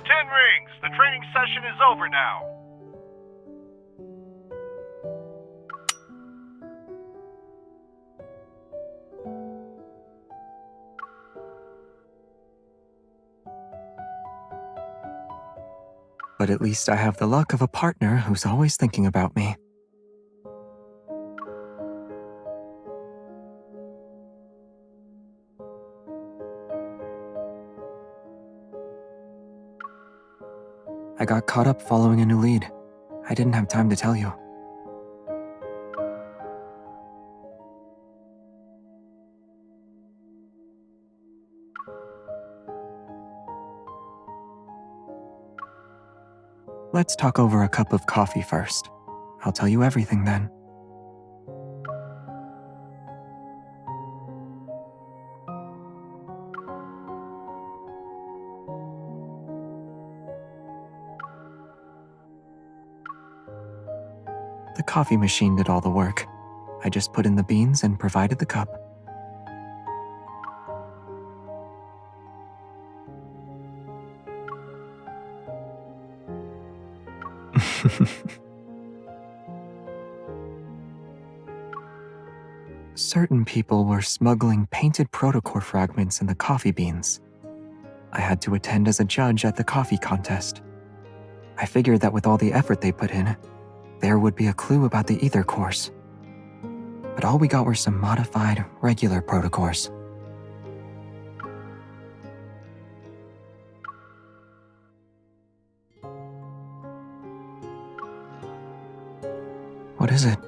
10 rings! The training session is over now! But at least I have the luck of a partner who's always thinking about me. I got caught up following a new lead. I didn't have time to tell you. Let's talk over a cup of coffee first. I'll tell you everything then. The coffee machine did all the work. I just put in the beans and provided the cup. Certain people were smuggling painted protocore fragments in the coffee beans. I had to attend as a judge at the coffee contest. I figured that with all the effort they put in, there would be a clue about the ether cores. But all we got were some modified, regular protocores. What is it?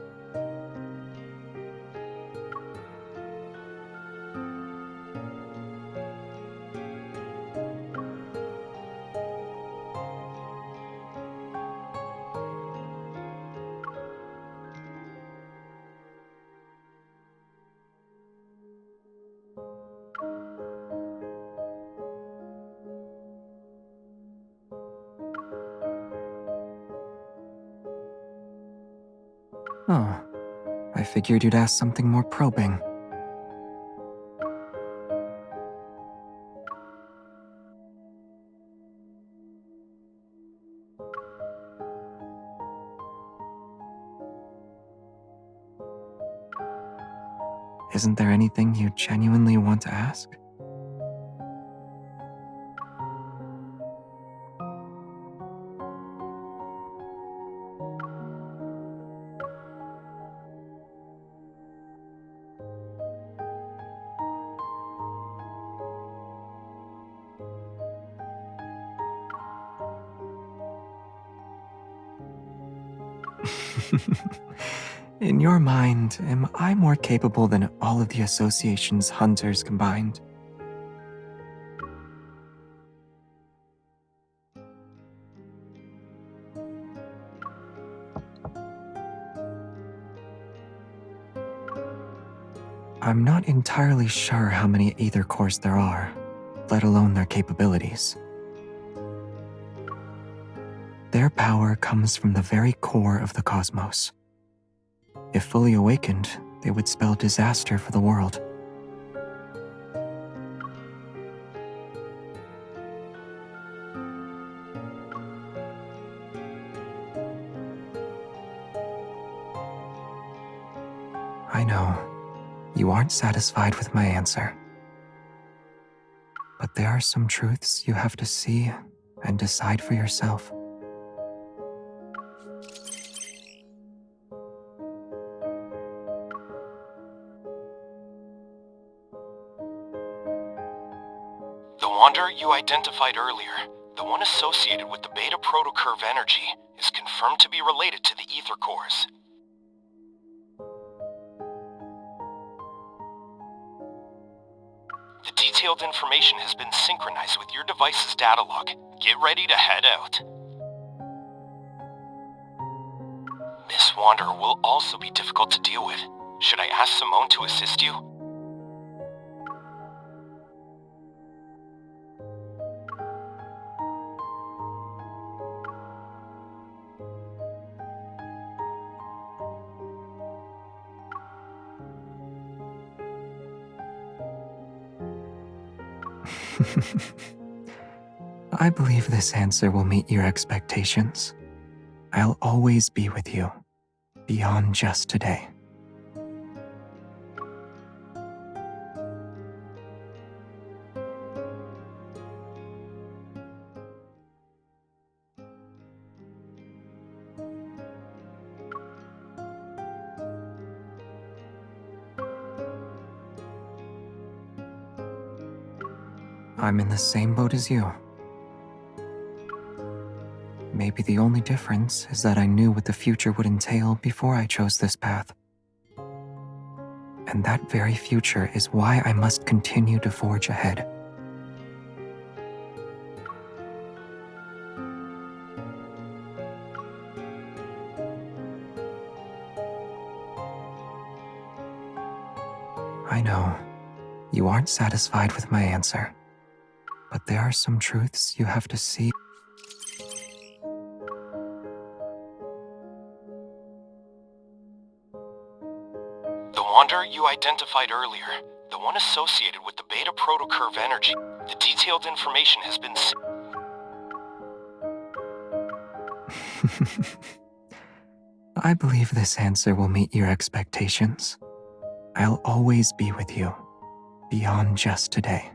Oh, I figured you'd ask something more probing. Isn't there anything you genuinely want to ask? In your mind, am I more capable than all of the association's hunters combined? I'm not entirely sure how many ether cores there are, let alone their capabilities. Their power comes from the very core of the cosmos. If fully awakened, they would spell disaster for the world. I know, you aren't satisfied with my answer. But there are some truths you have to see and decide for yourself. The wonder you identified earlier, the one associated with the beta protocurve energy, is confirmed to be related to the ether cores. The detailed information has been synchronized with your device's data log. Get ready to head out. wanderer will also be difficult to deal with. Should I ask Simone to assist you? I believe this answer will meet your expectations. I'll always be with you, beyond just today. I'm in the same boat as you. Maybe the only difference is that I knew what the future would entail before I chose this path. And that very future is why I must continue to forge ahead. I know, you aren't satisfied with my answer, but there are some truths you have to see. The wanderer you identified earlier, the one associated with the beta protocurve energy, the detailed information has been I believe this answer will meet your expectations. I'll always be with you, beyond just today.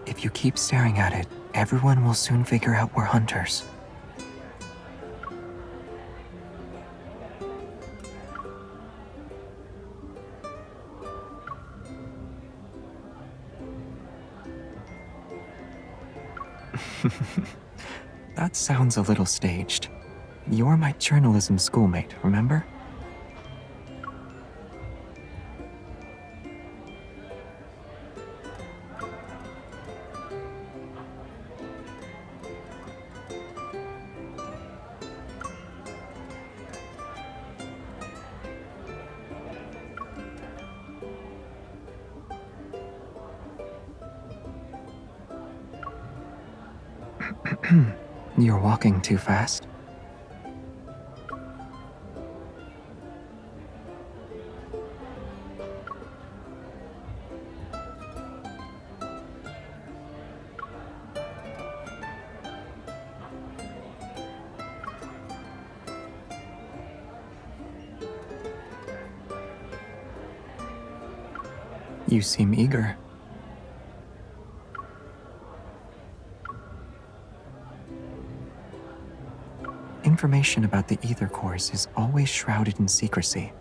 If you keep staring at it, everyone will soon figure out we're hunters. That sounds a little staged. You're my journalism schoolmate, remember? You're walking too fast. You seem eager. Information about the ether cores is always shrouded in secrecy.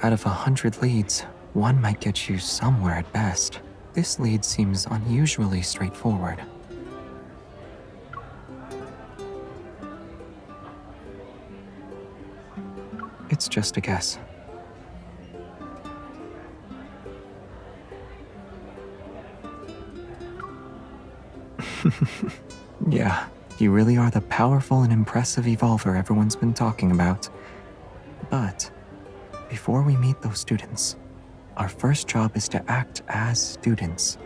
Out of 100 leads, one might get you somewhere at best. This lead seems unusually straightforward. It's just a guess. Yeah, you really are the powerful and impressive evolver everyone's been talking about. But before we meet those students, our first job is to act as students.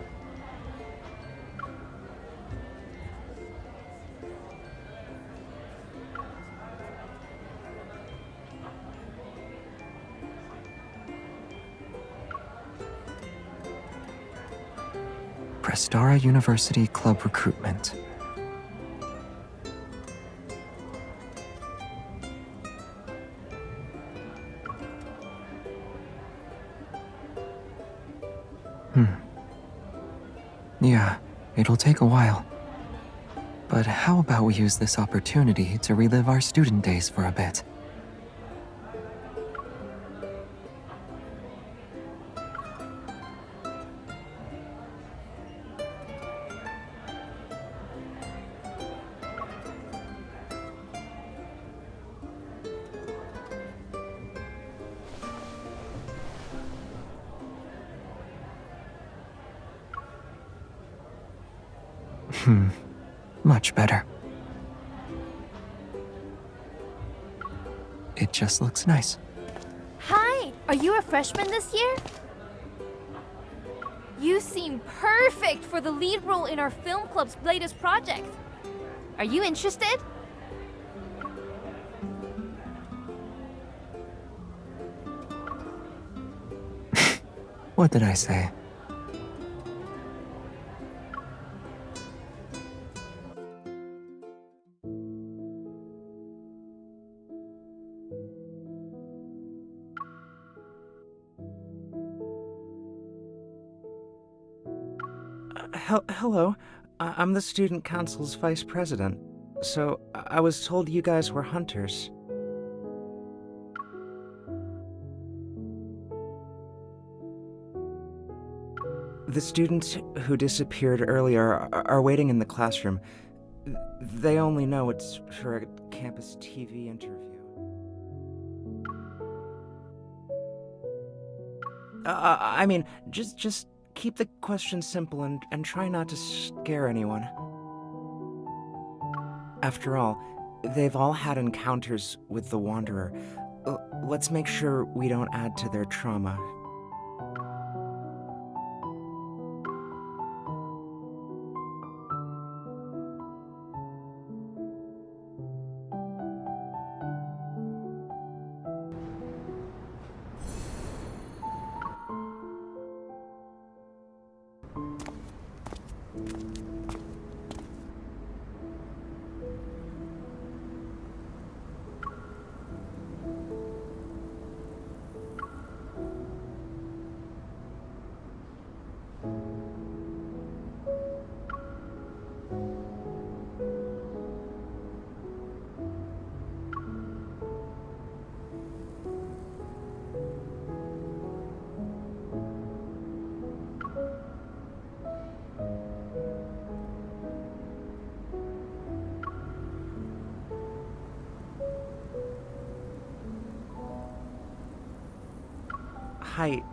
Prestara University Club Recruitment. Yeah, it'll take a while. But how about we use this opportunity to relive our student days for a bit? Much better. It just looks nice. Hi! Are you a freshman this year? You seem perfect for the lead role in our film club's latest project. Are you interested? What did I say? Hello. I'm the student council's vice president. So, I was told you guys were hunters. The students who disappeared earlier are waiting in the classroom. They only know it's for a campus TV interview. I mean, just keep the questions simple and try not to scare anyone. After all, they've all had encounters with the Wanderer. Let's make sure we don't add to their trauma. Hi,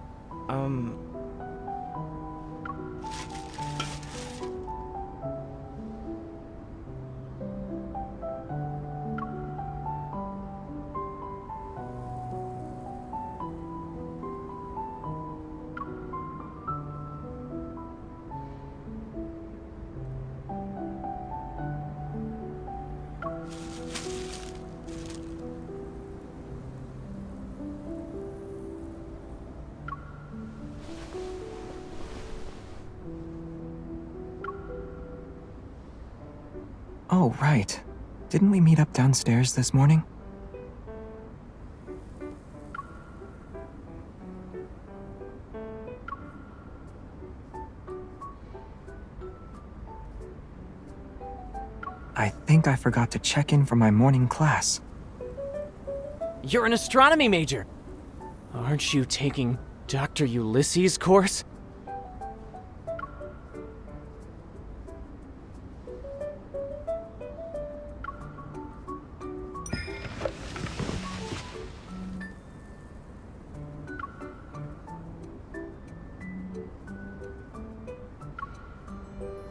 Oh, right. Didn't we meet up downstairs this morning? I think I forgot to check in for my morning class. You're an astronomy major! Aren't you taking Dr. Ulysses' course?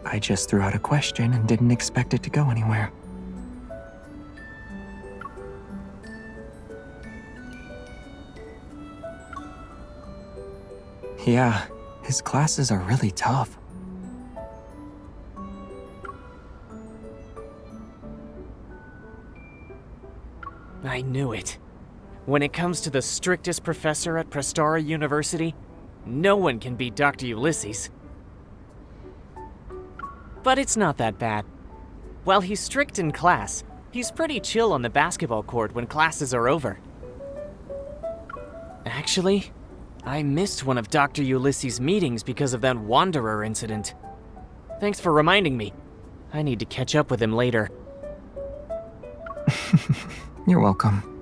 I just threw out a question and didn't expect it to go anywhere. Yeah, his classes are really tough. I knew it. When it comes to the strictest professor at Prestara University, no one can beat Dr. Ulysses. But it's not that bad. While he's strict in class, he's pretty chill on the basketball court when classes are over. Actually, I missed one of Dr. Ulysses' meetings because of that Wanderer incident. Thanks for reminding me. I need to catch up with him later. You're welcome.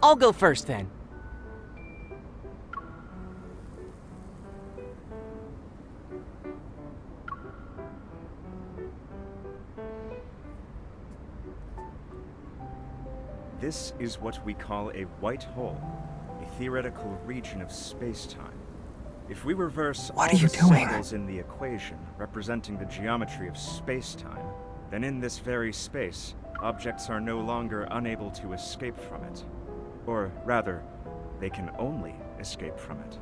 I'll go first then. This is what we call a white hole, a theoretical region of space-time. If we reverse What all are you the doing? symbols in the equation representing the geometry of space-time, then in this very space, objects are no longer unable to escape from it. Or rather, they can only escape from it.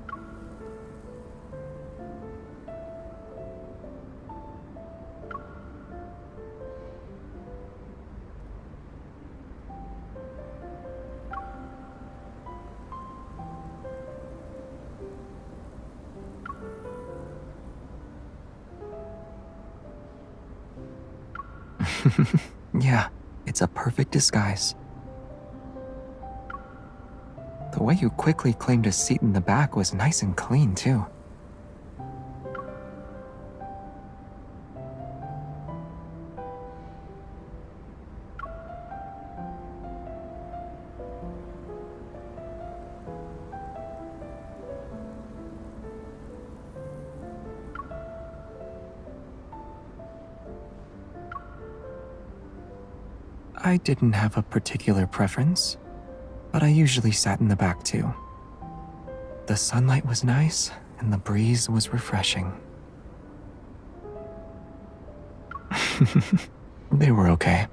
Yeah, it's a perfect disguise. The way you quickly claimed a seat in the back was nice and clean, too. I didn't have a particular preference, but I usually sat in the back too. The sunlight was nice, and the breeze was refreshing. They were okay.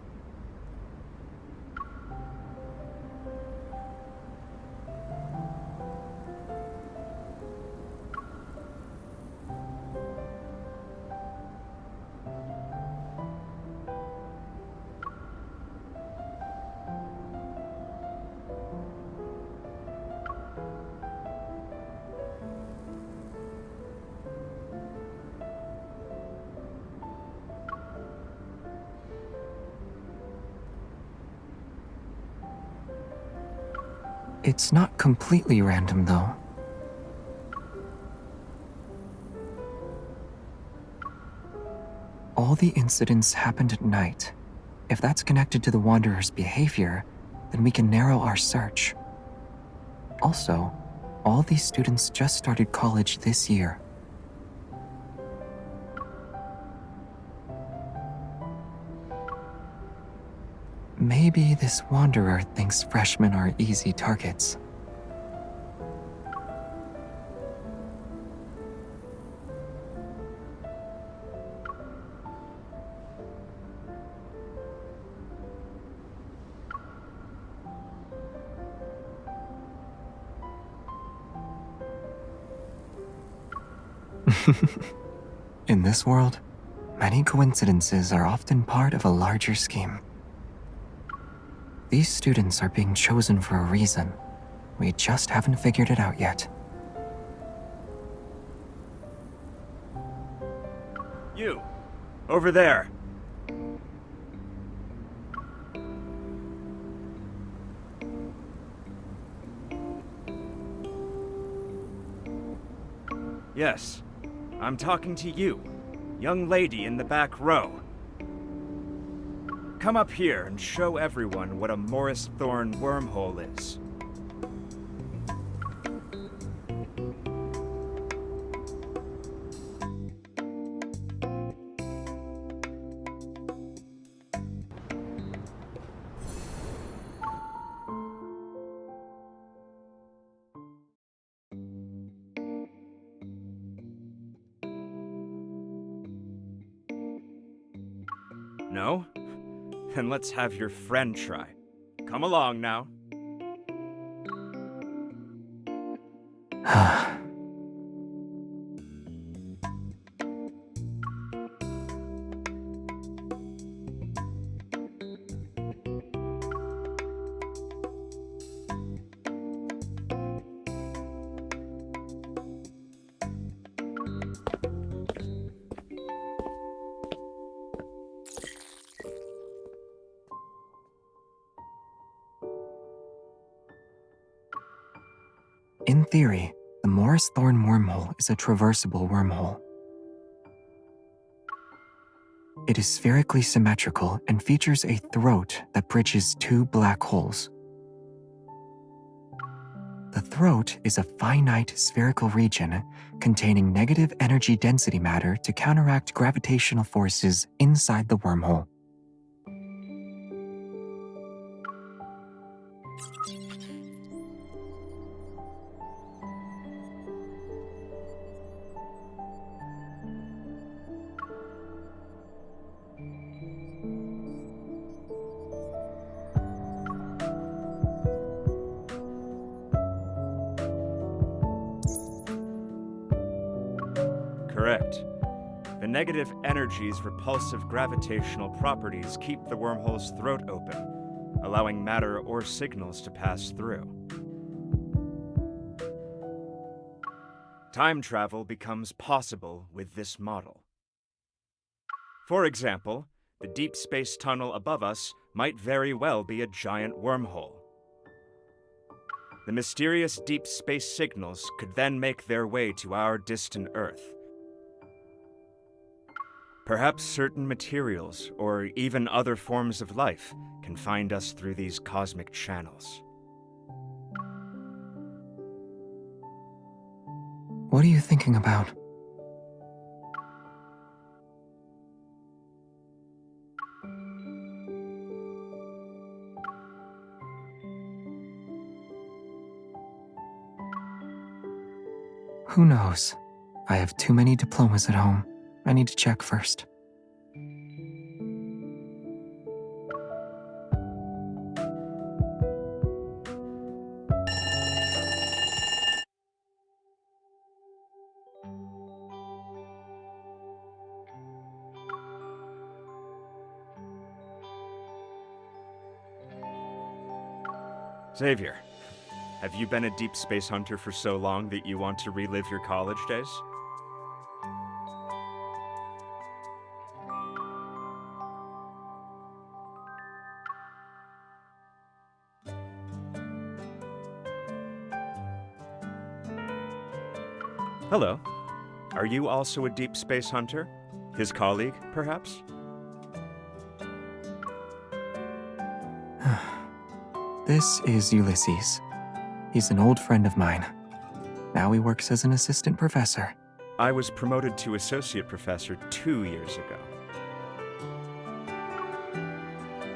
It's not completely random, though. All the incidents happened at night. If that's connected to the Wanderer's behavior, then we can narrow our search. Also, all these students just started college this year. Maybe this Wanderer thinks freshmen are easy targets. In this world, many coincidences are often part of a larger scheme. These students are being chosen for a reason. We just haven't figured it out yet. You! Over there! Yes, I'm talking to you, young lady in the back row. Come up here and show everyone what a Morris Thorne wormhole is. No? Then let's have your friend try. Come along now. In theory, the Morris Thorn wormhole is a traversable wormhole. It is spherically symmetrical and features a throat that bridges two black holes. The throat is a finite spherical region containing negative energy density matter to counteract gravitational forces inside the wormhole. Correct. The negative energy's repulsive gravitational properties keep the wormhole's throat open, allowing matter or signals to pass through. Time travel becomes possible with this model. For example, the deep space tunnel above us might very well be a giant wormhole. The mysterious deep space signals could then make their way to our distant Earth. Perhaps certain materials, or even other forms of life, can find us through these cosmic channels. What are you thinking about? Who knows? I have too many diplomas at home. I need to check first. Xavier, have you been a deep space hunter for so long that you want to relive your college days? Hello. Are you also a deep space hunter? His colleague, perhaps? This is Ulysses. He's an old friend of mine. Now he works as an assistant professor. I was promoted to associate professor 2 years ago.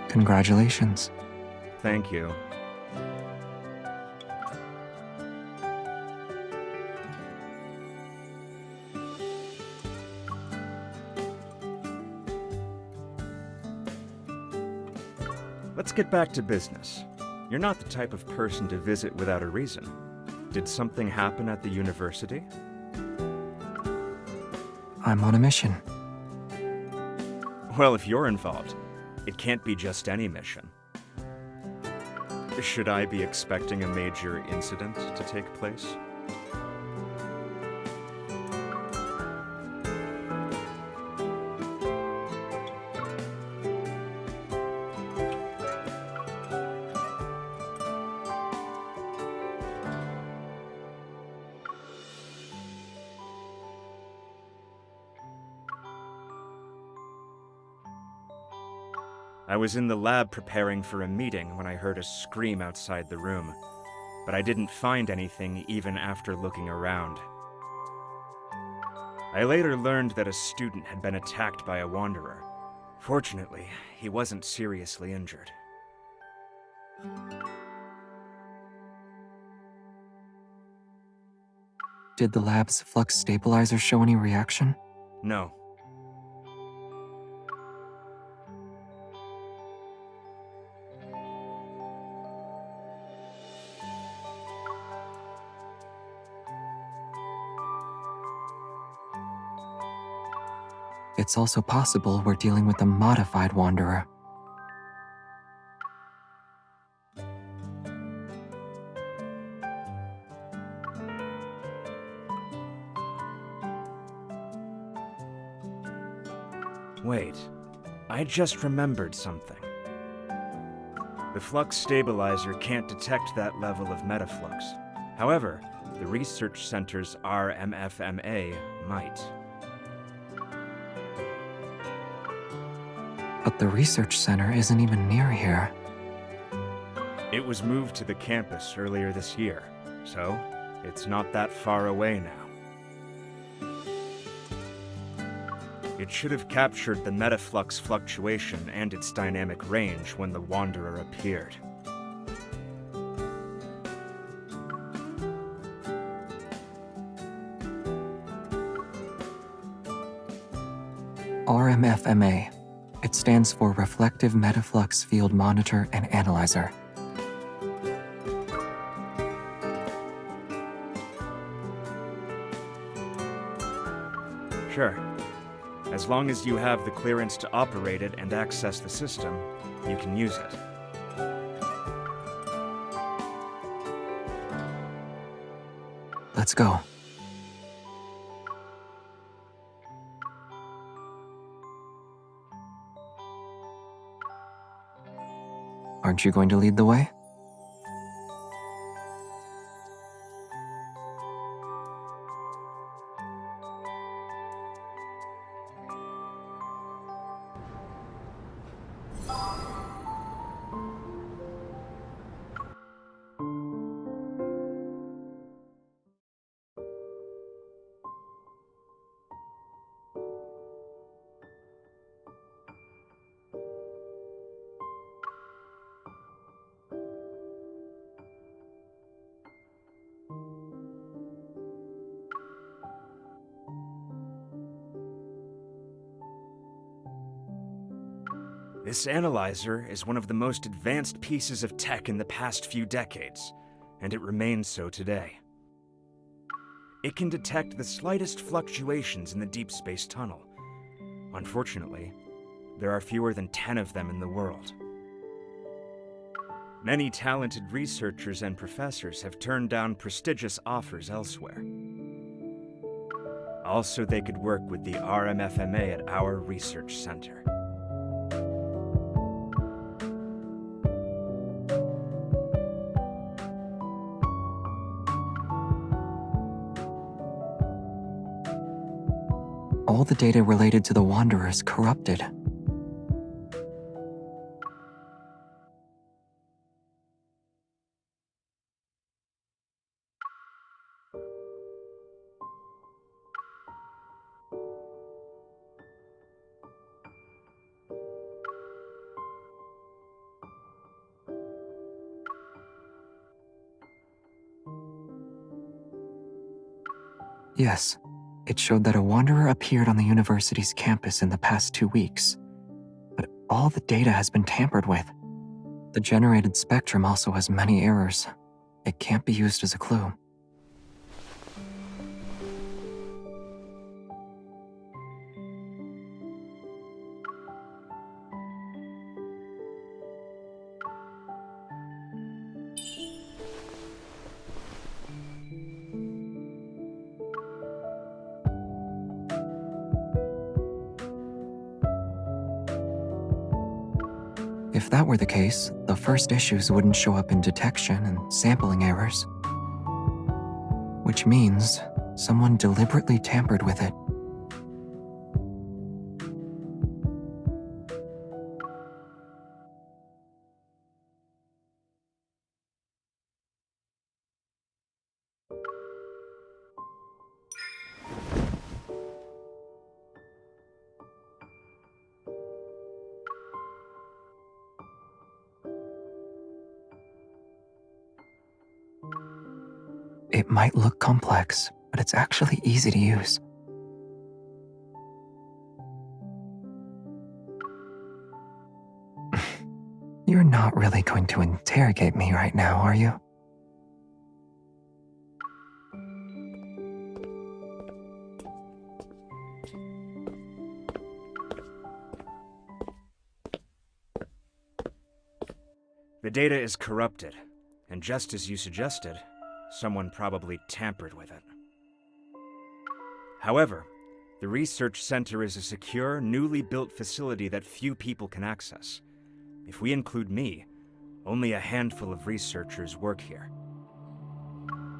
Congratulations. Thank you. Let's get back to business. You're not the type of person to visit without a reason. Did something happen at the university? I'm on a mission. Well, if you're involved, it can't be just any mission. Should I be expecting a major incident to take place? I was in the lab preparing for a meeting when I heard a scream outside the room, but I didn't find anything even after looking around. I later learned that a student had been attacked by a wanderer. Fortunately, he wasn't seriously injured. Did the lab's flux stabilizer show any reaction? No. It's also possible we're dealing with a modified wanderer. Wait, I just remembered something. The flux stabilizer can't detect that level of metaflux. However, the research center's RMFMA might. But the research center isn't even near here. It was moved to the campus earlier this year, so it's not that far away now. It should have captured the metaflux fluctuation and its dynamic range when the Wanderer appeared. RMFMA. It stands for Reflective Metaflux Field Monitor and Analyzer. Sure. As long as you have the clearance to operate it and access the system, you can use it. Let's go. Aren't you going to lead the way? This analyzer is one of the most advanced pieces of tech in the past few decades, and it remains so today. It can detect the slightest fluctuations in the deep space tunnel. Unfortunately, there are fewer than 10 of them in the world. Many talented researchers and professors have turned down prestigious offers elsewhere. Also, they could work with the RMFMA at our research center. All the data related to the Wanderer is corrupted. Yes, it showed that a Wanderer appeared on the university's campus in the past 2 weeks. But all the data has been tampered with. The generated spectrum also has many errors. It can't be used as a clue. If that were the case, the first issues wouldn't show up in detection and sampling errors. Which means someone deliberately tampered with it. It might look complex, but it's actually easy to use. You're not really going to interrogate me right now, are you? The data is corrupted, and just as you suggested, someone probably tampered with it. However, the research center is a secure, newly built facility that few people can access. If we include me, only a handful of researchers work here.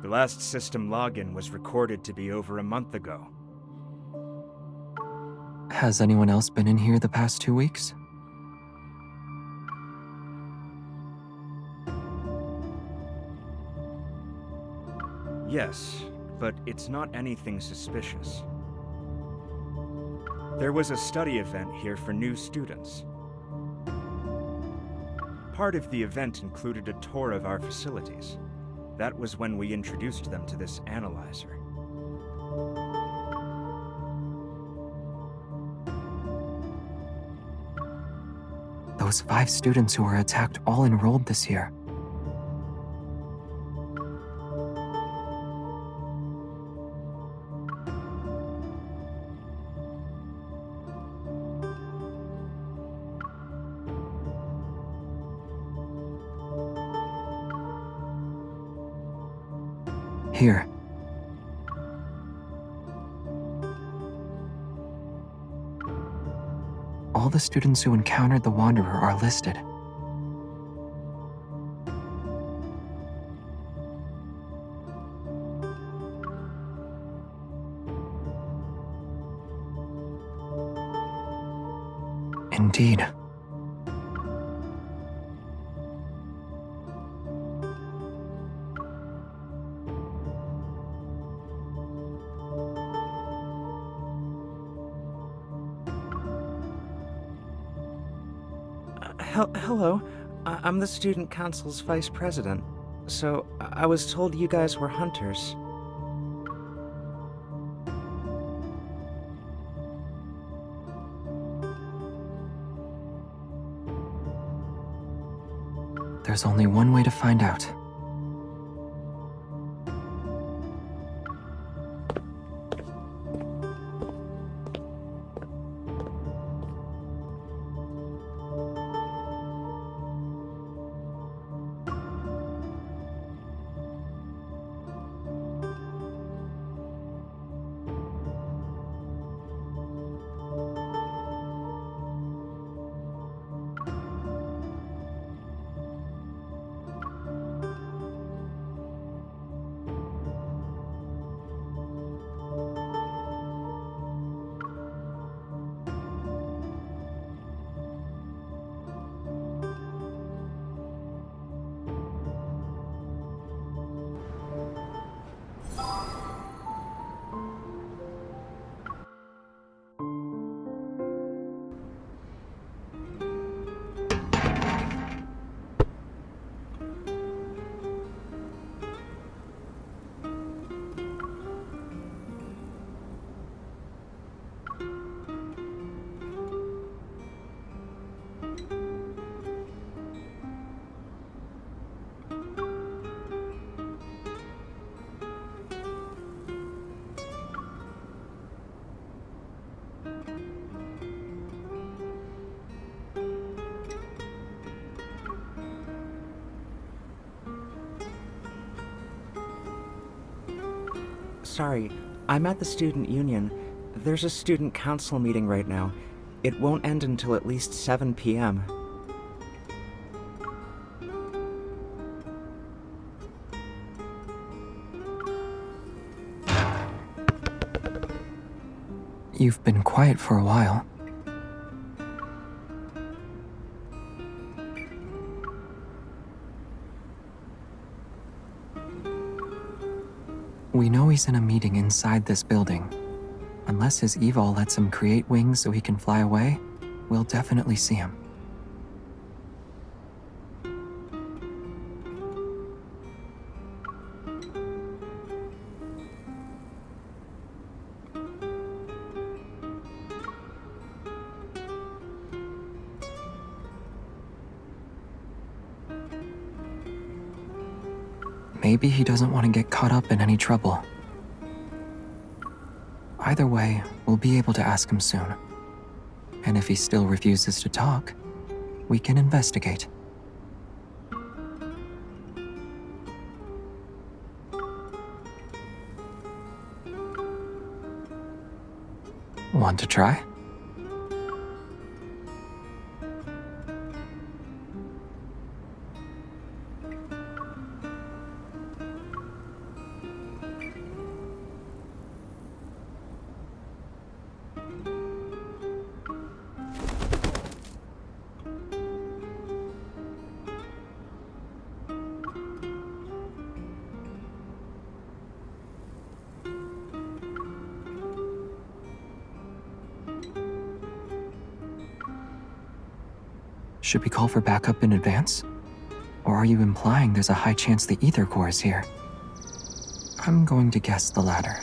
The last system login was recorded to be over a month ago. Has anyone else been in here the past 2 weeks? Yes, but it's not anything suspicious. There was a study event here for new students. Part of the event included a tour of our facilities. That was when we introduced them to this analyzer. Those 5 students who were attacked all enrolled this year. Here. All the students who encountered the Wanderer are listed. Indeed. Hello. I'm the student council's vice president. So, I was told you guys were hunters. There's only one way to find out. Sorry, I'm at the student union. There's a student council meeting right now. It won't end until at least 7 p.m. You've been quiet for a while. We know he's in a meeting inside this building. Unless his evil lets him create wings so he can fly away, we'll definitely see him. Maybe he doesn't want to get caught up in any trouble. Either way, we'll be able to ask him soon. And if he still refuses to talk, we can investigate. Want to try? Should we call for backup in advance? Or are you implying there's a high chance the ether core is here? I'm going to guess the latter.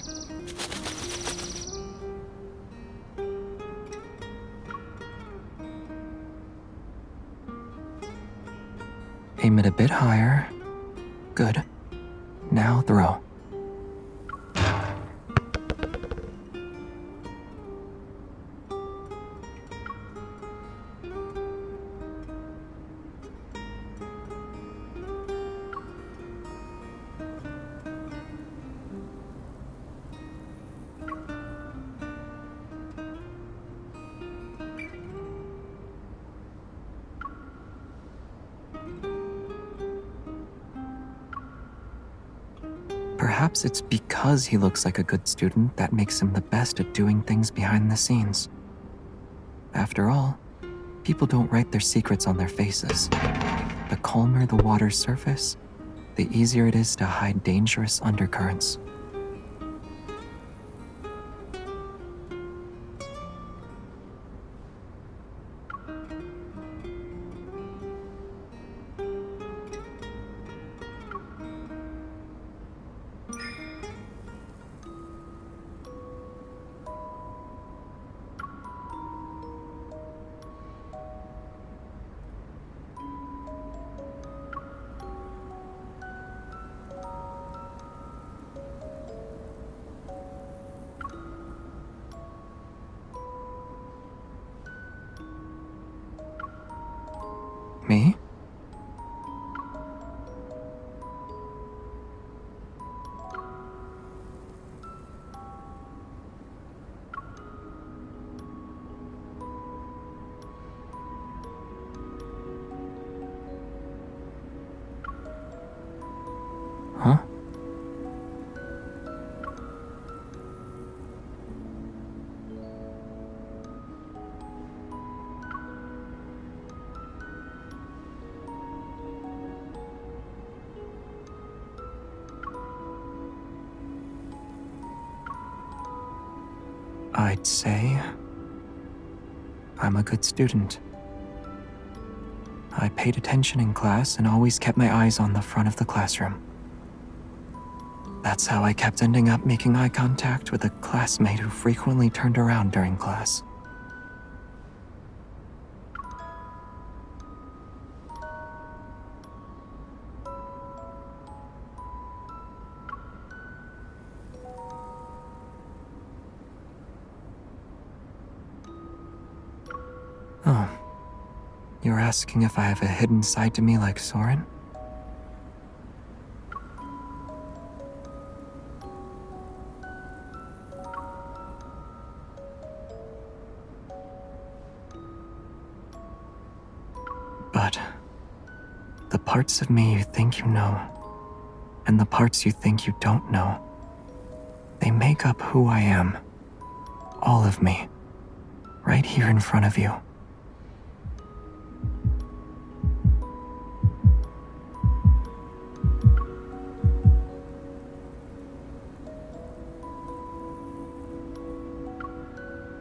Aim it a bit higher. Good. Now throw. Perhaps it's because he looks like a good student that makes him the best at doing things behind the scenes. After all, people don't write their secrets on their faces. The calmer the water's surface, the easier it is to hide dangerous undercurrents. Me? Huh? I'd say I'm a good student. I paid attention in class and always kept my eyes on the front of the classroom. That's how I kept ending up making eye contact with a classmate who frequently turned around during class. Oh, you're asking if I have a hidden side to me like Soren? But the parts of me you think you know, and the parts you think you don't know, they make up who I am. All of me. Right here in front of you.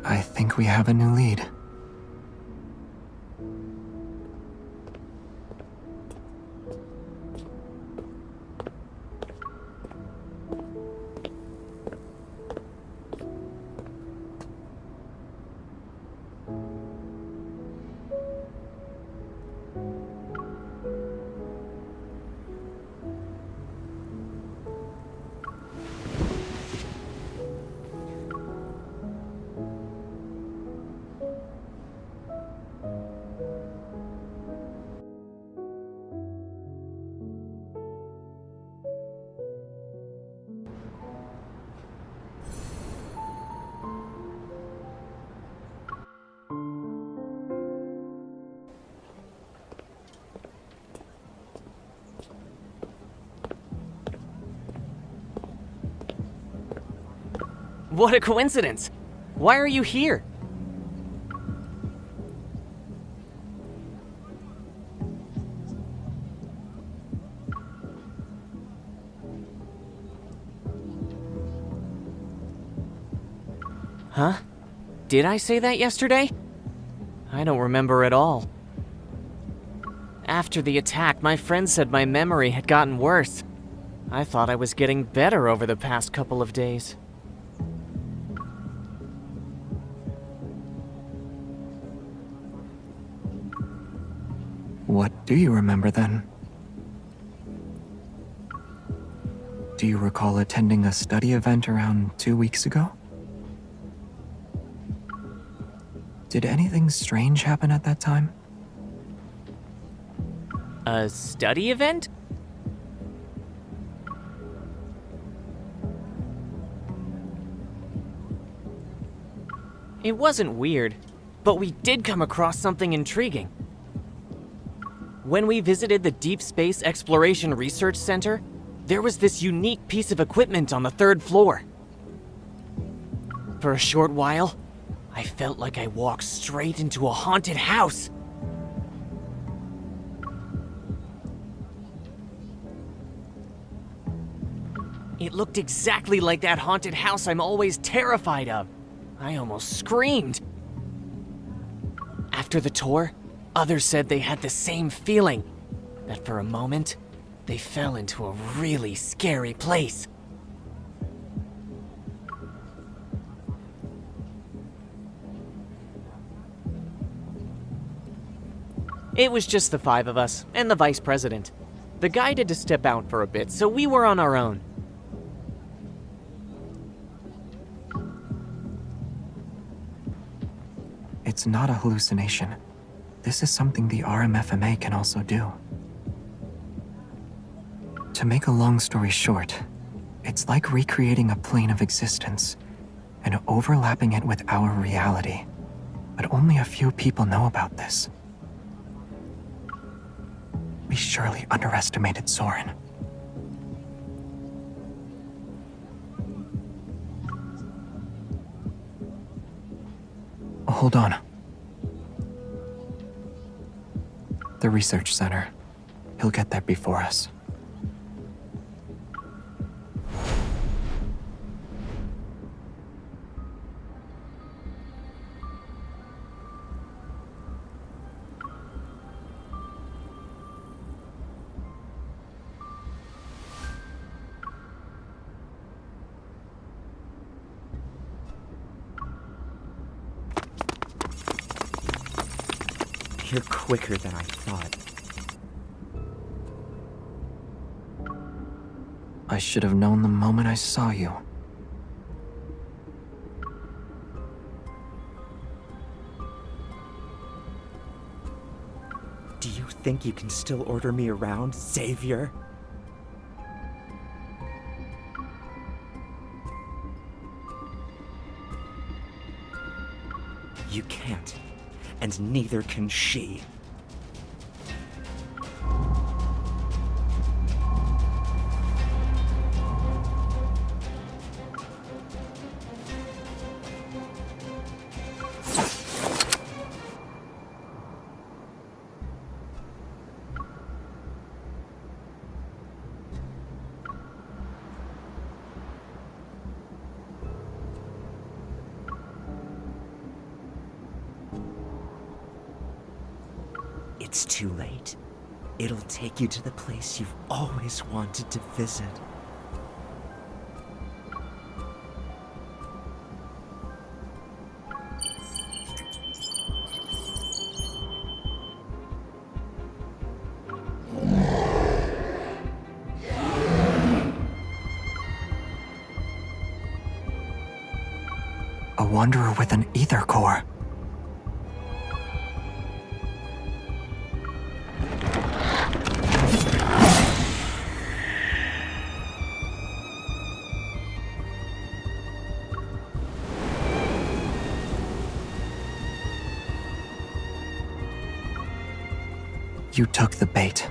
I think we have a new lead. What a coincidence! Why are you here? Huh? Did I say that yesterday? I don't remember at all. After the attack, my friend said my memory had gotten worse. I thought I was getting better over the past couple of days. What do you remember then? Do you recall attending a study event around 2 weeks ago? Did anything strange happen at that time? A study event? It wasn't weird, but we did come across something intriguing. When we visited the Deepspace Exploration Research Center, there was this unique piece of equipment on the 3rd floor. For a short while, I felt like I walked straight into a haunted house. It looked exactly like that haunted house I'm always terrified of. I almost screamed. After the tour, others said they had the same feeling, that for a moment, they fell into a really scary place. It was just the 5 of us, and the vice president. The guy had to step out for a bit, so we were on our own. It's not a hallucination. This is something the RMFMA can also do. To make a long story short, it's like recreating a plane of existence and overlapping it with our reality. But only a few people know about this. We surely underestimated Soren. Hold on. The research center. He'll get there before us. You're quicker than I thought. I should have known the moment I saw you. Do you think you can still order me around, Xavier? You can't, and neither can she. It's too late. It'll take you to the place you've always wanted to visit. A wanderer with an ether core. You took the bait.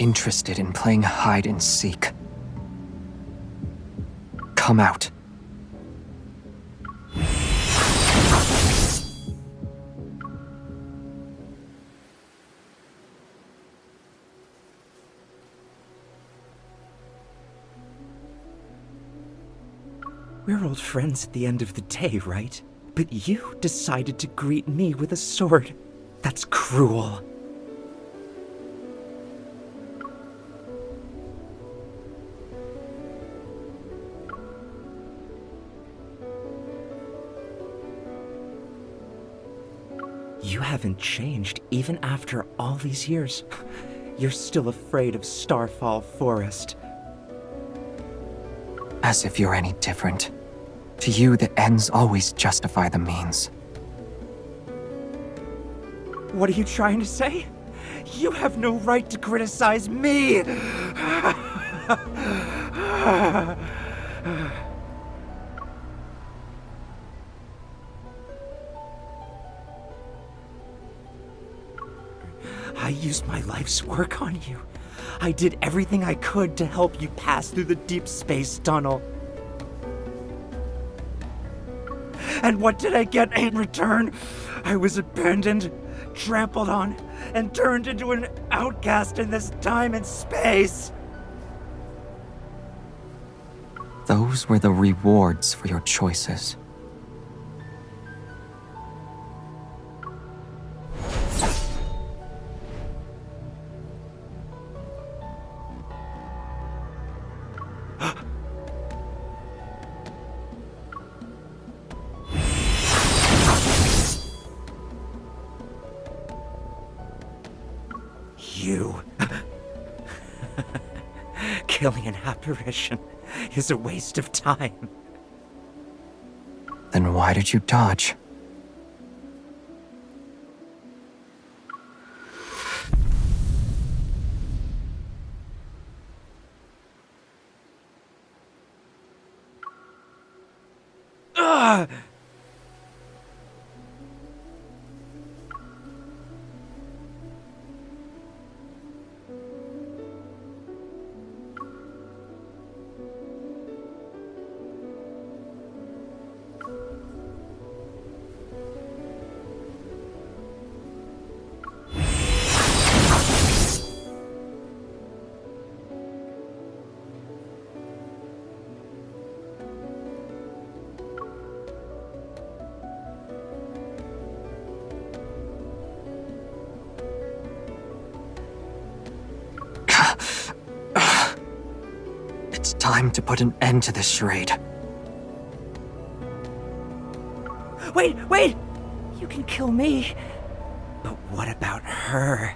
interested in playing hide and seek. Come out. We're old friends at the end of the day, right? But you decided to greet me with a sword. That's cruel. You haven't changed even after all these years. You're still afraid of Starfall Forest. As if you're any different. To you, the ends always justify the means. What are you trying to say? You have no right to criticize me! I used my life's work on you. I did everything I could to help you pass through the deep space tunnel. And what did I get in return? I was abandoned, trampled on, and turned into an outcast in this time and space. Those were the rewards for your choices. You. Killing an apparition is a waste of time. Then why did you dodge? Ugh! It's time to put an end to this charade. Wait! You can kill me. But what about her?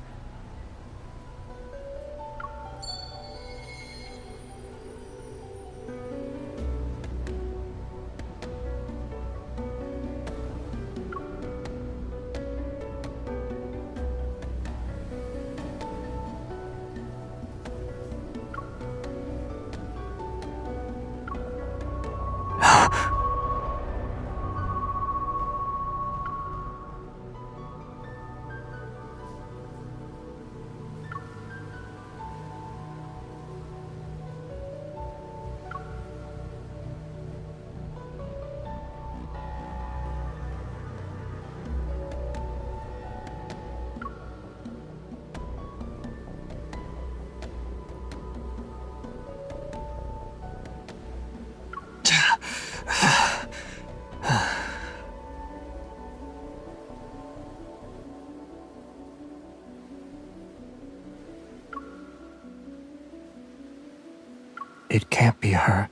It can't be her.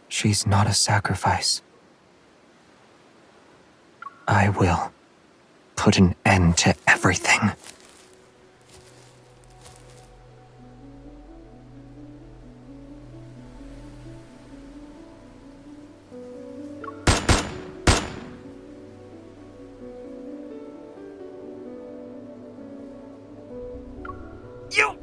She's not a sacrifice. I will put an end to everything. You!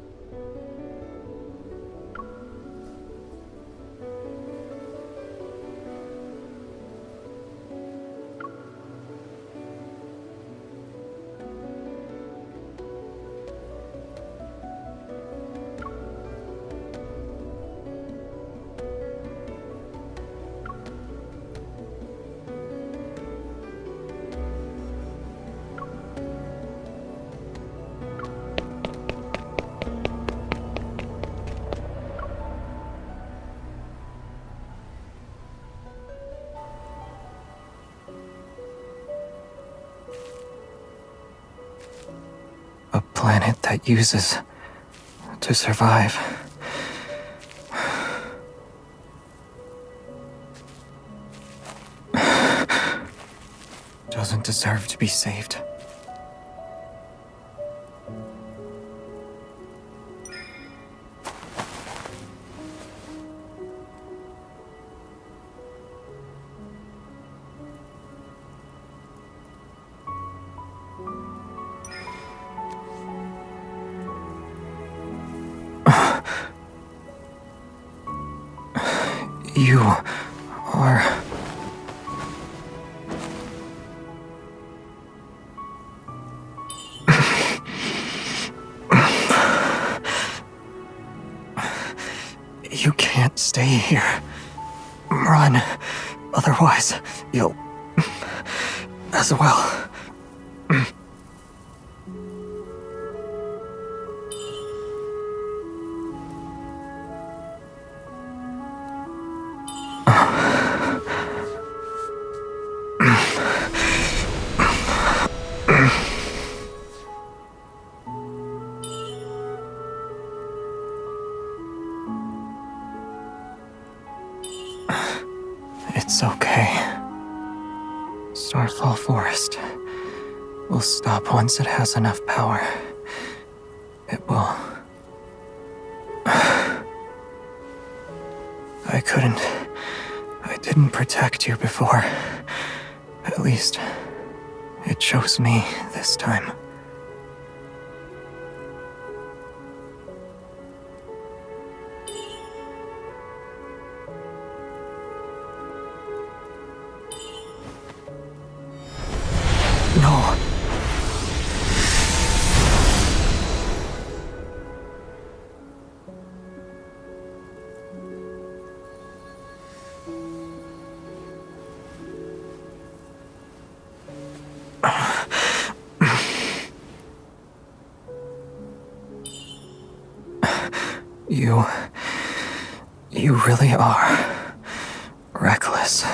planet that uses to survive. Doesn't deserve to be saved. You are... You can't stay here. Run. Otherwise, you'll... as well. It's okay. Starfall Forest will stop once it has enough power. It will. I didn't protect you before. At least, it chose me this time. No. You really are reckless.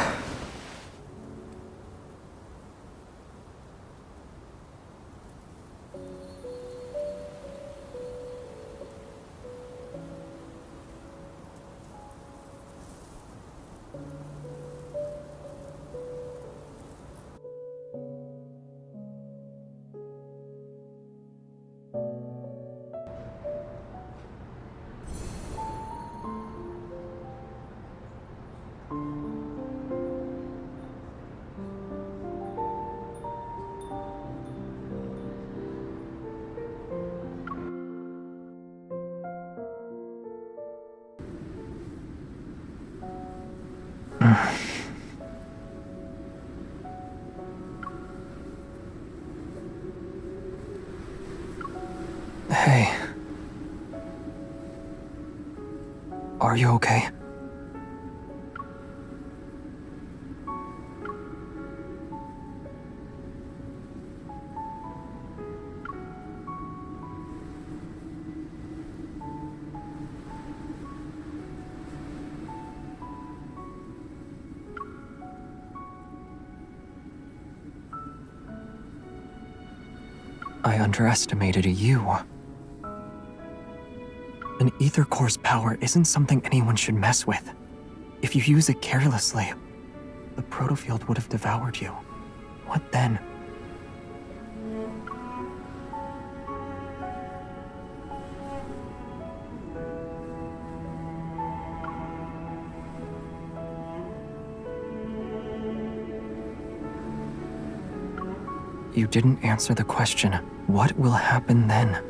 Hey. Are you okay? I underestimated you. An ether core's power isn't something anyone should mess with. If you use it carelessly, the protofield would have devoured you. What then? You didn't answer the question. What will happen then?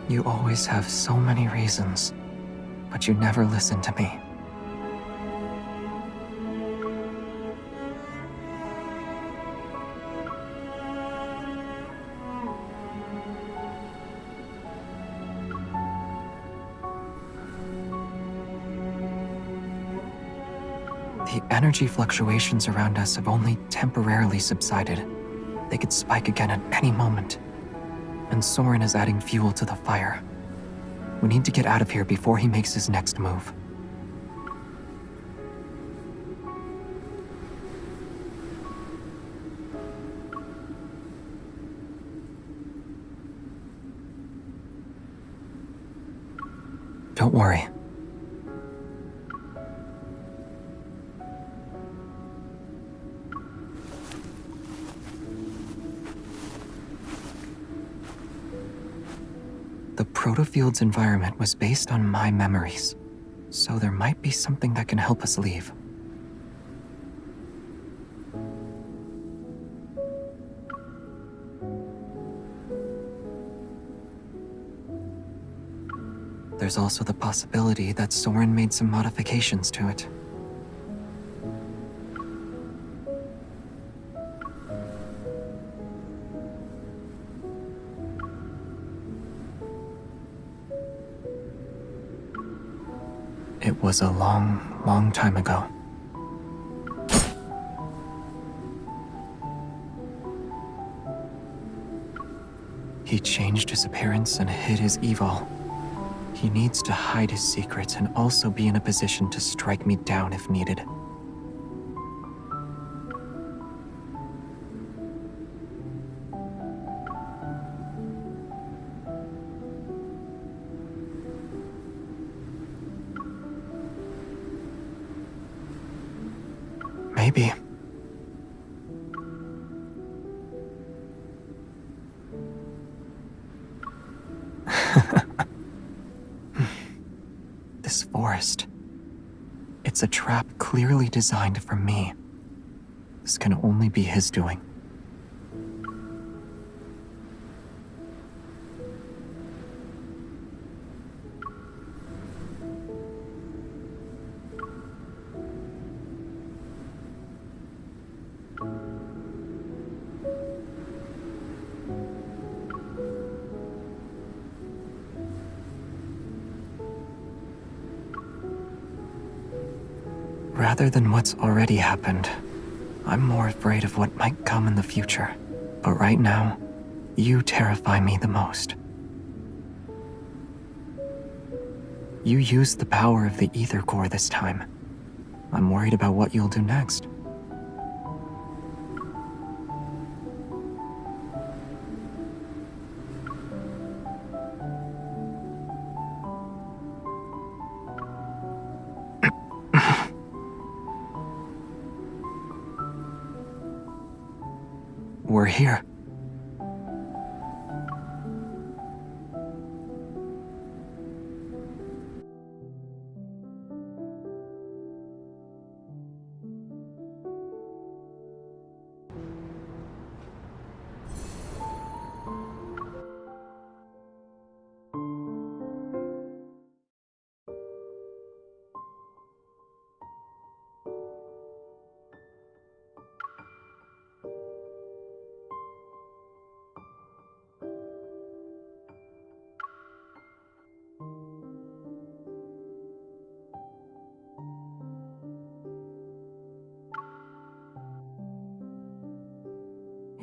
You always have so many reasons, but you never listen to me. The energy fluctuations around us have only temporarily subsided. They could spike again at any moment. And Soren is adding fuel to the fire. We need to get out of here before he makes his next move. Don't worry. The protofield's environment was based on my memories, so there might be something that can help us leave. There's also the possibility that Soren made some modifications to it. It was a long, long time ago. He changed his appearance and hid his evil. He needs to hide his secrets and also be in a position to strike me down if needed. Maybe. This forest. It's a trap clearly designed for me. This can only be his doing. Rather than what's already happened, I'm more afraid of what might come in the future. But right now, you terrify me the most. You used the power of the ether core this time. I'm worried about what you'll do next. We're here.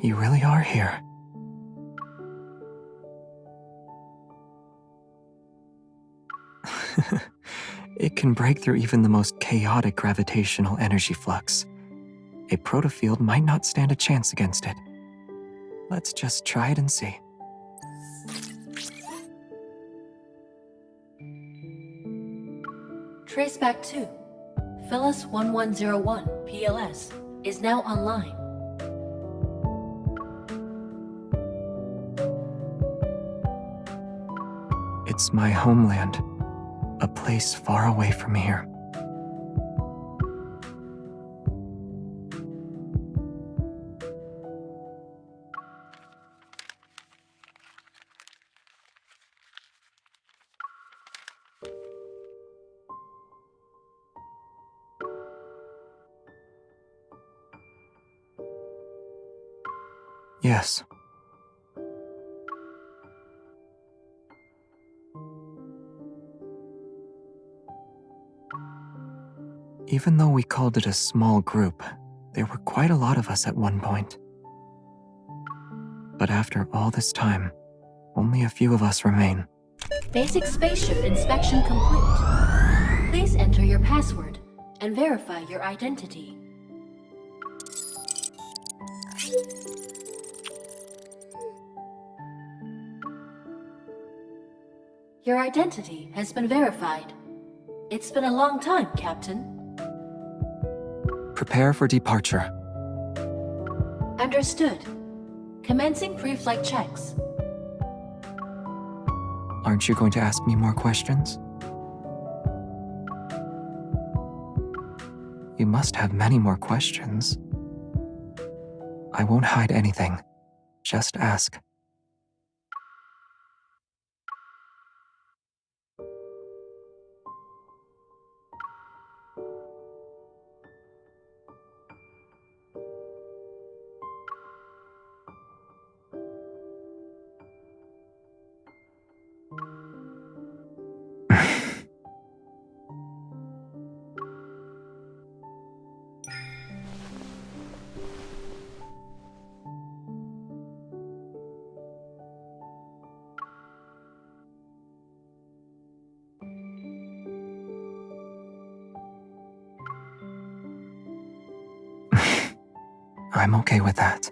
You really are here. It can break through even the most chaotic gravitational energy flux. A protofield might not stand a chance against it. Let's just try it and see. Traceback 2, Phyllis 1101 PLS, is now online. It's my homeland, a place far away from here. Yes. Even though we called it a small group, there were quite a lot of us at one point. But after all this time, only a few of us remain. Basic spaceship inspection complete. Please enter your password and verify your identity. Your identity has been verified. It's been a long time, Captain. Prepare for departure. Understood. Commencing pre-flight checks. Aren't you going to ask me more questions? You must have many more questions. I won't hide anything. Just ask. I'm okay with that.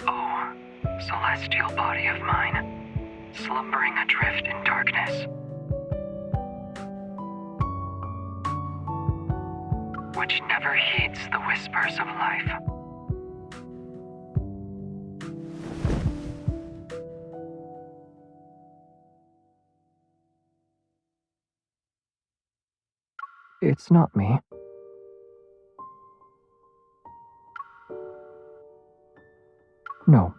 Oh, celestial body of mine, slumbering adrift in darkness, which never heeds the whispers of life. It's not me. No.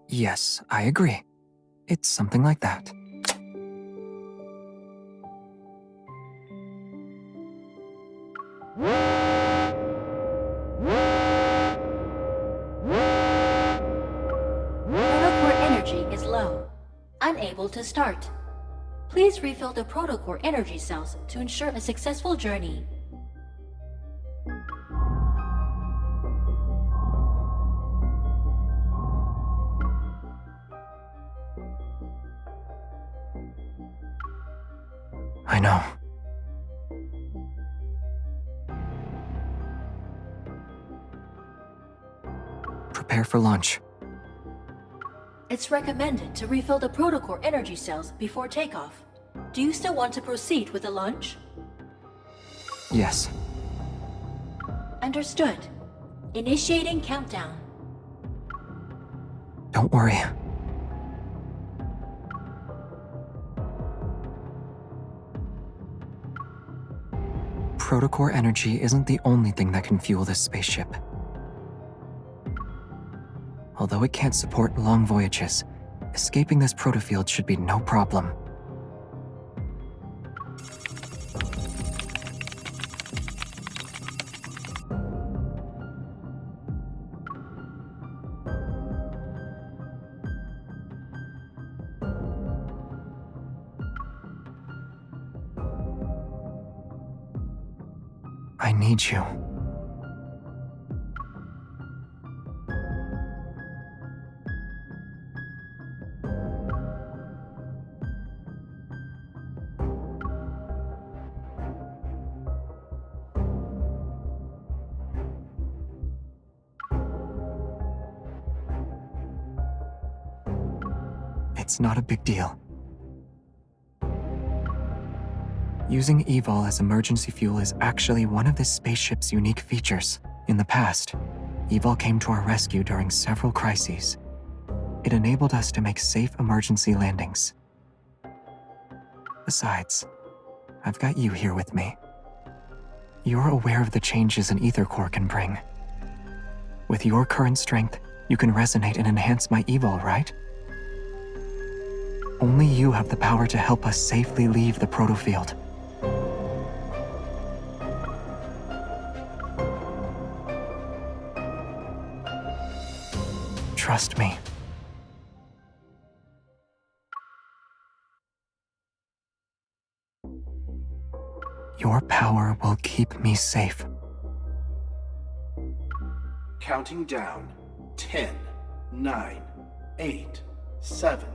Yes, I agree. It's something like that. Protocore energy is low. Unable to start. Please refill the protocore energy cells to ensure a successful journey. I know. Prepare for launch. It's recommended to refill the protocore energy cells before takeoff. Do you still want to proceed with the launch? Yes. Understood. Initiating countdown. Don't worry. Protocore energy isn't the only thing that can fuel this spaceship. Although it can't support long voyages, escaping this protofield should be no problem. I need you. It's not a big deal. Using Evol as emergency fuel is actually one of this spaceship's unique features. In the past, Evol came to our rescue during several crises. It enabled us to make safe emergency landings. Besides, I've got you here with me. You're aware of the changes an ether core can bring. With your current strength, you can resonate and enhance my evil, right? Only you have the power to help us safely leave the protofield. Trust me. Your power will keep me safe. Counting down. 10, 9, 8, 7.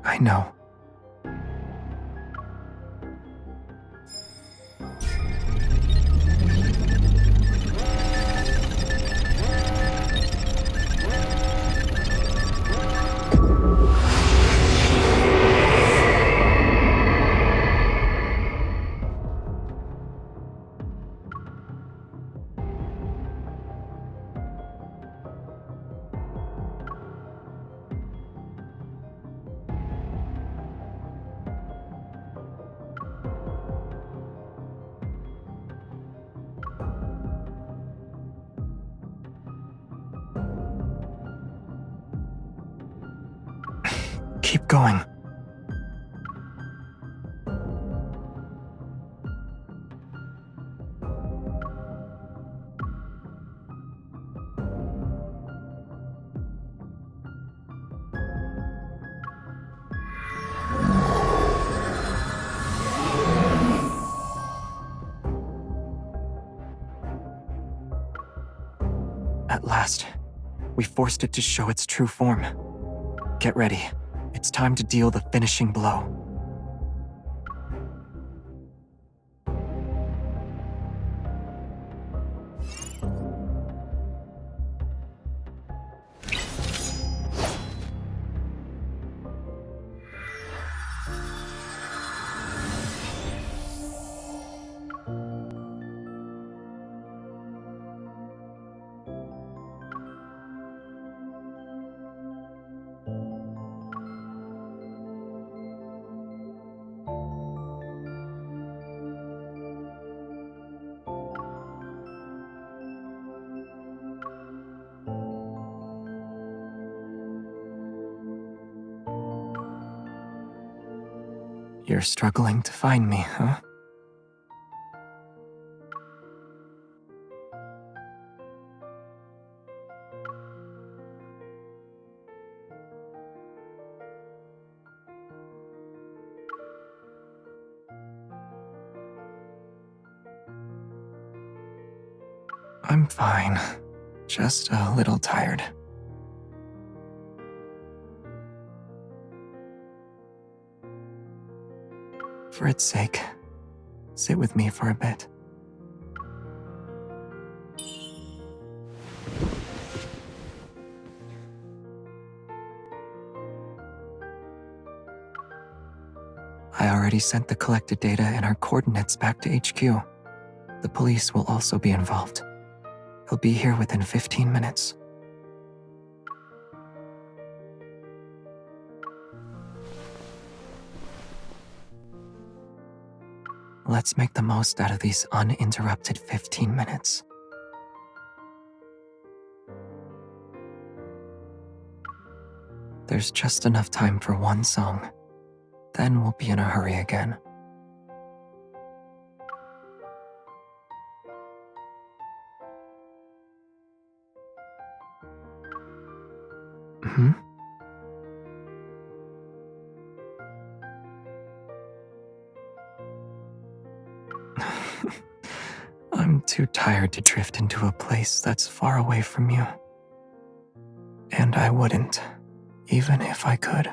I know. Keep going. At last, we forced it to show its true form. Get ready. It's time to deal the finishing blow. You're struggling to find me, huh? I'm fine. Just a little tired. For its sake, sit with me for a bit. I already sent the collected data and our coordinates back to HQ. The police will also be involved. They'll be here within 15 minutes. Let's make the most out of these uninterrupted 15 minutes. There's just enough time for one song. Then we'll be in a hurry again. Hmm? I'm too tired to drift into a place that's far away from you. And I wouldn't, even if I could.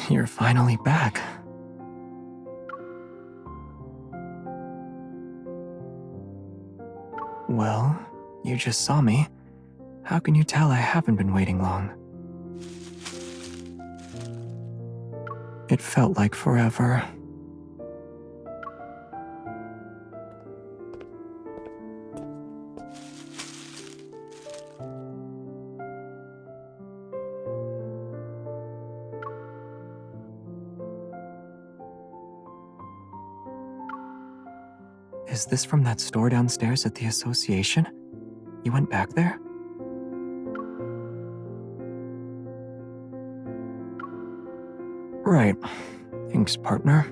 You're finally back. Well, you just saw me. How can you tell I haven't been waiting long? It felt like forever. Is this from that store downstairs at the association? You went back there? Right. Thanks, partner.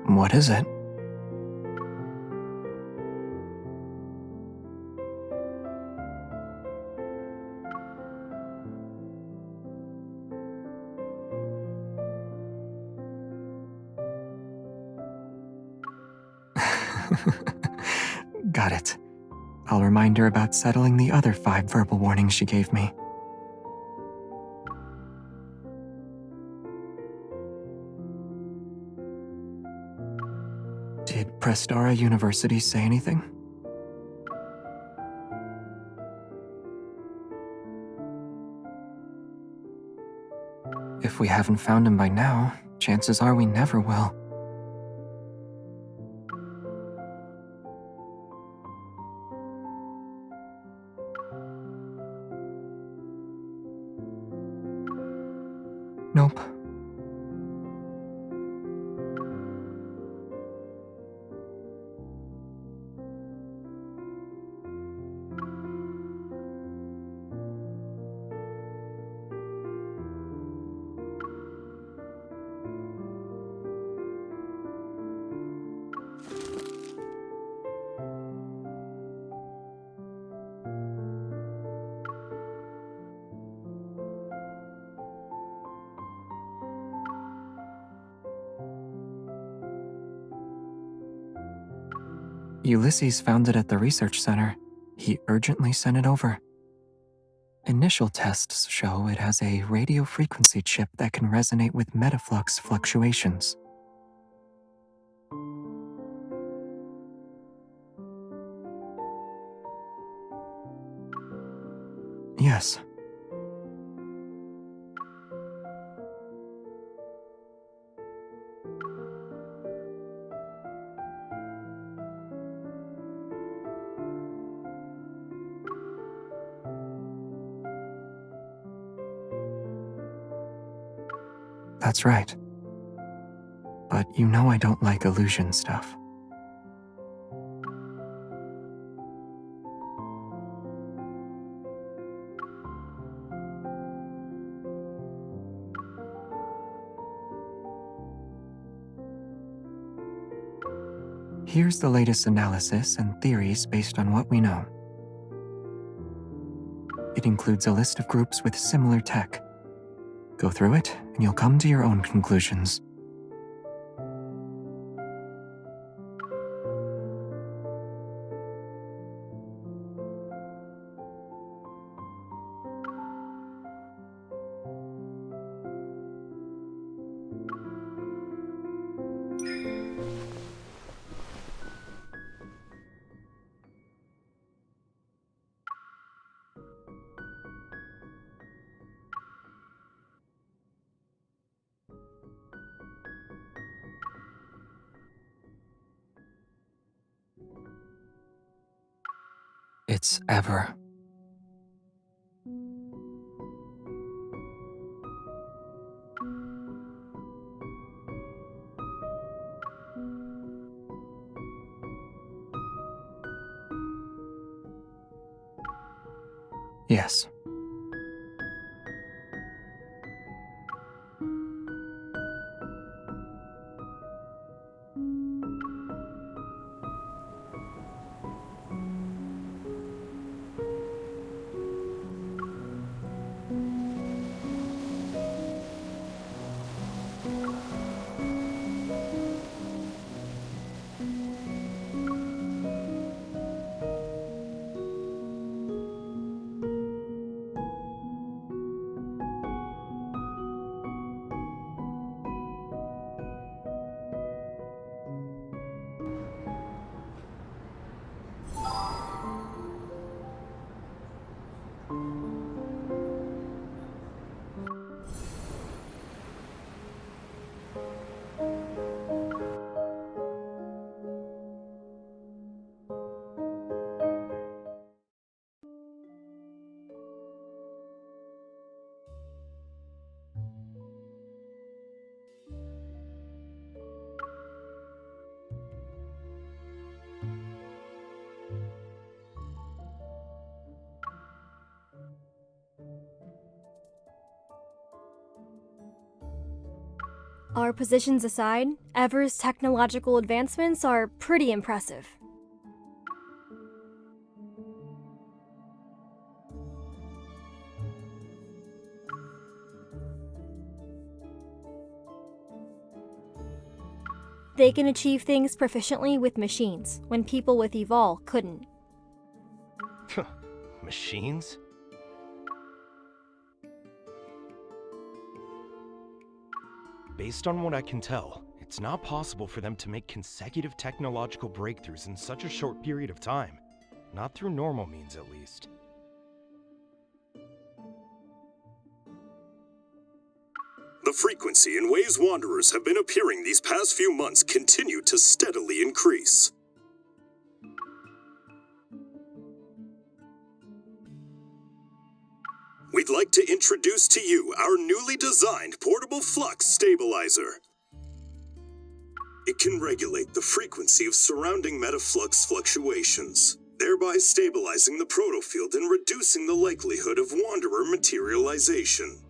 What is it? Got it. I'll remind her about settling the other 5 verbal warnings she gave me. Did Prestara University say anything? If we haven't found him by now, chances are we never will. Nope. Ulysses found it at the research center. He urgently sent it over. Initial tests show it has a radio frequency chip that can resonate with metaflux fluctuations. Yes. That's right. But you know I don't like illusion stuff. Here's the latest analysis and theories based on what we know. It includes a list of groups with similar tech. Go through it, and you'll come to your own conclusions. It's ever. Yes. Our positions aside, Ever's technological advancements are pretty impressive. They can achieve things proficiently with machines, when people with Evol couldn't. Machines? Based on what I can tell, it's not possible for them to make consecutive technological breakthroughs in such a short period of time. Not through normal means, at least. The frequency in ways wanderers have been appearing these past few months continue to steadily increase. We'd like to introduce to you our newly designed portable flux stabilizer. It can regulate the frequency of surrounding metaflux fluctuations, thereby stabilizing the protofield and reducing the likelihood of wanderer materialization.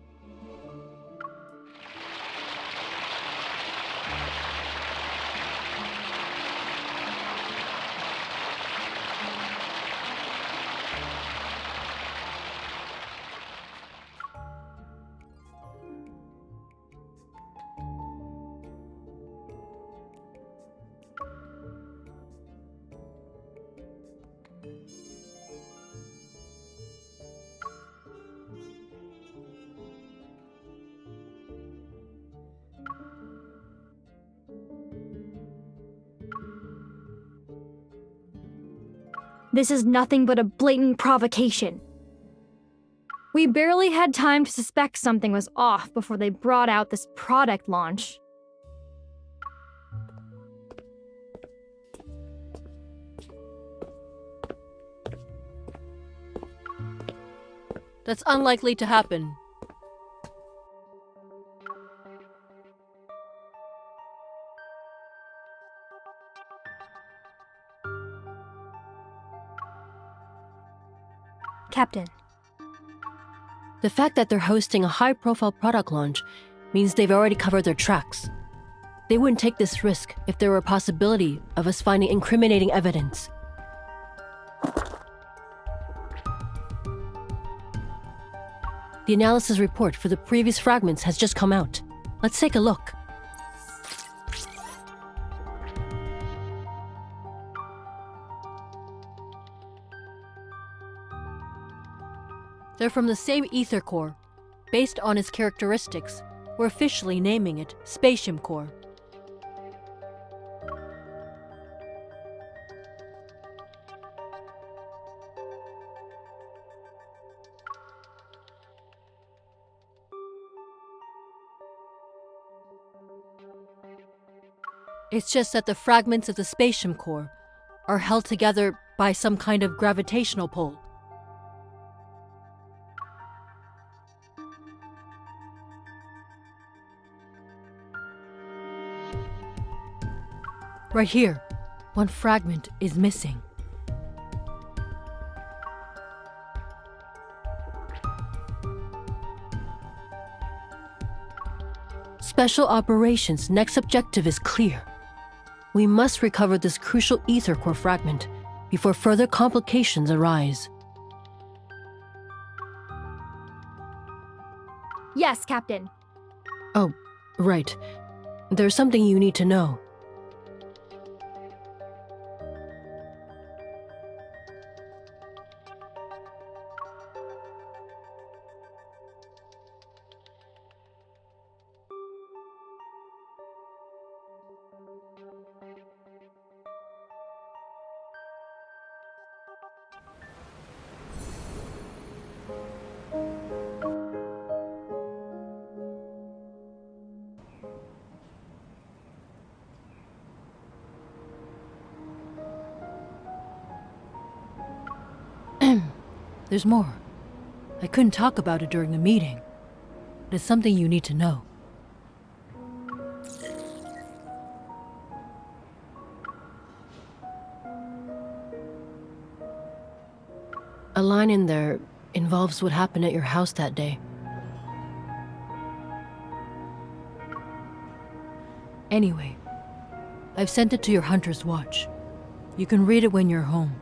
This is nothing but a blatant provocation. We barely had time to suspect something was off before they brought out this product launch. That's unlikely to happen. Captain. The fact that they're hosting a high-profile product launch means they've already covered their tracks. They wouldn't take this risk if there were a possibility of us finding incriminating evidence. The analysis report for the previous fragments has just come out. Let's take a look. They're from the same ether core. Based on its characteristics, we're officially naming it Spatium Core. It's just that the fragments of the Spatium Core are held together by some kind of gravitational pull. Right here, one fragment is missing. Special Operations' next objective is clear. We must recover this crucial ether core fragment before further complications arise. Yes, Captain. Oh, right. There's something you need to know. There's more. I couldn't talk about it during the meeting. But it's something you need to know. A line in there involves what happened at your house that day. Anyway, I've sent it to your Hunter's Watch. You can read it when you're home.